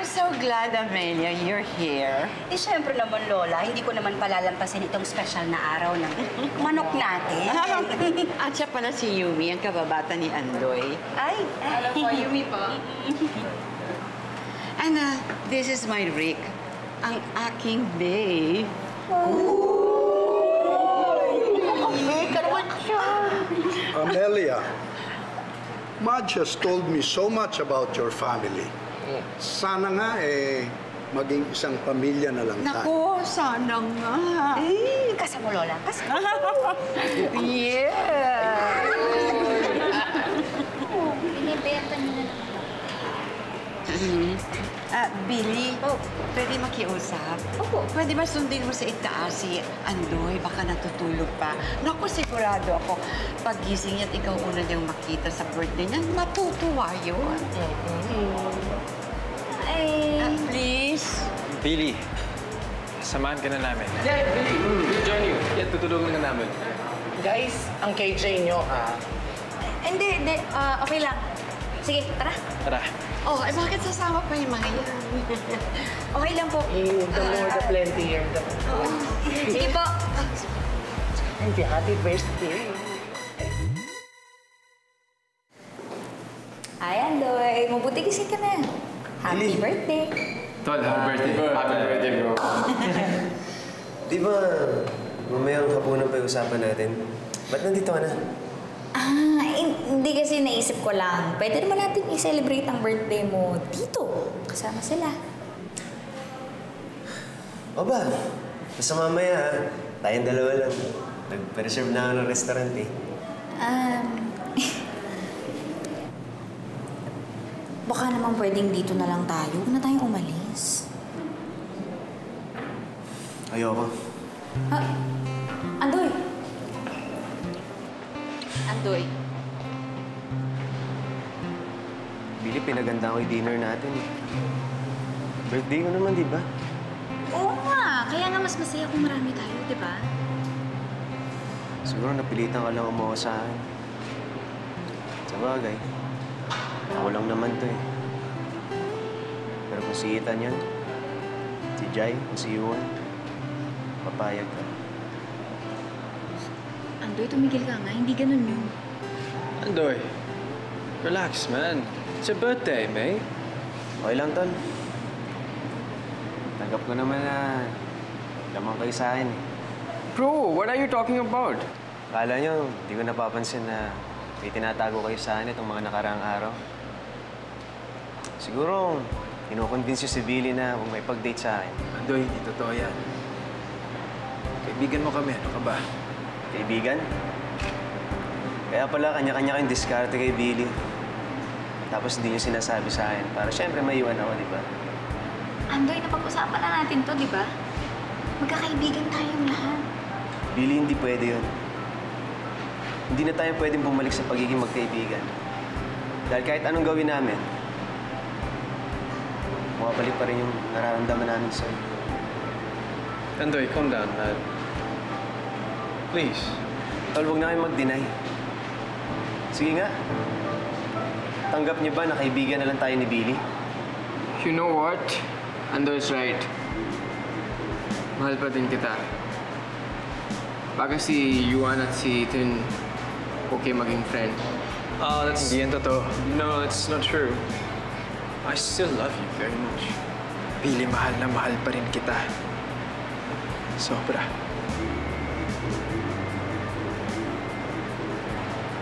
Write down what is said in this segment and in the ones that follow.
so glad, Amelia, you're here. Eh, syempre naman, Lola, hindi ko naman palalampasin itong special na araw ng manok natin. At siya pala si Yumi, ang kababata ni Andoy. Ay, Alam po, Yumi po. And this is my Rick, ang aking babe. Amelia, Madge has told me so much about your family. Sana nga maging isang pamilya na lang tayo. Naku, sana nga. eh, kasama mo, Lola. Kasama Yeah! Binibenta niyo na Billy, pwede makiusap? Opo. Pwede ba sundin mo sa itaas si Andoy? Baka natutulog pa. Naku, sigurado ako. Pag-gising niya at ikaw una niyang makita sa birthday niya, matutuwa yun. Ay... Please? Billy, samahan ka na namin. Yeah, Billy. We'll join you. Yeah, tutulungan ka namin. Guys, ang KJ nyo, Hindi. Okay lang. Sige, tara. Tara. Oh, eh bakit sasama pa yung mga yan? Okay lang po. the more the plenty, the... Sige po. Thank you. Happy birthday. Ay, Andoy. Mabuti gising ka na. Happy birthday. Tol, happy birthday. Happy birthday, bro. Di ba, mamayang hapunan pa yung usapan natin? Ba't nandito ka na? Hindi kasi naisip ko lang. Pwede naman natin i-celebrate ang birthday mo dito. Kasama sila. O ba? Basta mamaya, ha? Tayong dalawa lang. Nag-reserve na ako ng restaurant, eh. Baka naman pwedeng dito na lang tayo. Huwag na tayong umalis. Ayoko. Andoy. Andoy. Billy, pinaganda ko yung dinner natin, eh. Birthday ko naman, di ba? Oo nga. Kaya nga mas masaya kung marami tayo, di ba? Siguro napilitan ka lang umuha sa akin. Sa bagay, ako lang naman to, eh. Pero kung si Ethan yan, si Jai, o si Yuan, papayag ka. Andoy, tumigil ka nga. Hindi ganun yun. Andoy, relax, man. It's your birthday, mate. Okay lang, Tol. Tanggap ko naman na lamang kayo sa akin, eh. Bro, what are you talking about? Akala nyo, di ko napapansin na may tinatago kayo sa akin itong mga nakaraang araw. Siguro, kinukonvince si Billy na kung may pag-date sa akin. Andoy, hindi totoo yan. Kaibigan mo kami, ano ka ba? Kaibigan? Kaya pala, kanya-kanya kayong diskarte kay Billy. Tapos hindi niyo sinasabi sa akin para syempre maiwan ako, di ba? Andoy, napag-usapan na natin to, di ba? Magkakaibigan tayong lahat. Billy, hindi pwede yun. Hindi na tayo pwedeng bumalik sa pagiging magkaibigan. Dahil kahit anong gawin namin, mawabalik pa rin yung nararamdaman namin sa'yo. Andoy, calm down, man. Please. Tol, huwag na kayo mag-deny. Sige nga. Tanggap niyo ba na kaibigan na lang tayo ni Billy? You know what? Andoy's right. Mahal pa din kita. Baka si Yuan at si Ethan okay maging friend. That's... Hindi yan totoo. No, it's not true. I still love you very much. Billy, mahal na mahal pa rin kita. Sobra.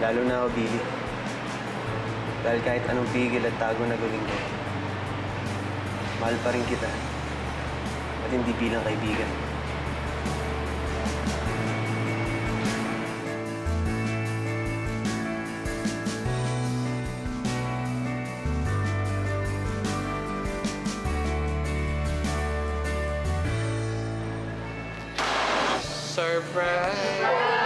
Lalo na ako, Billy. Dahil kahit anong pigil at tago na gawin ko, mahal pa rin kita. At hindi bilang kaibigan. Surprise!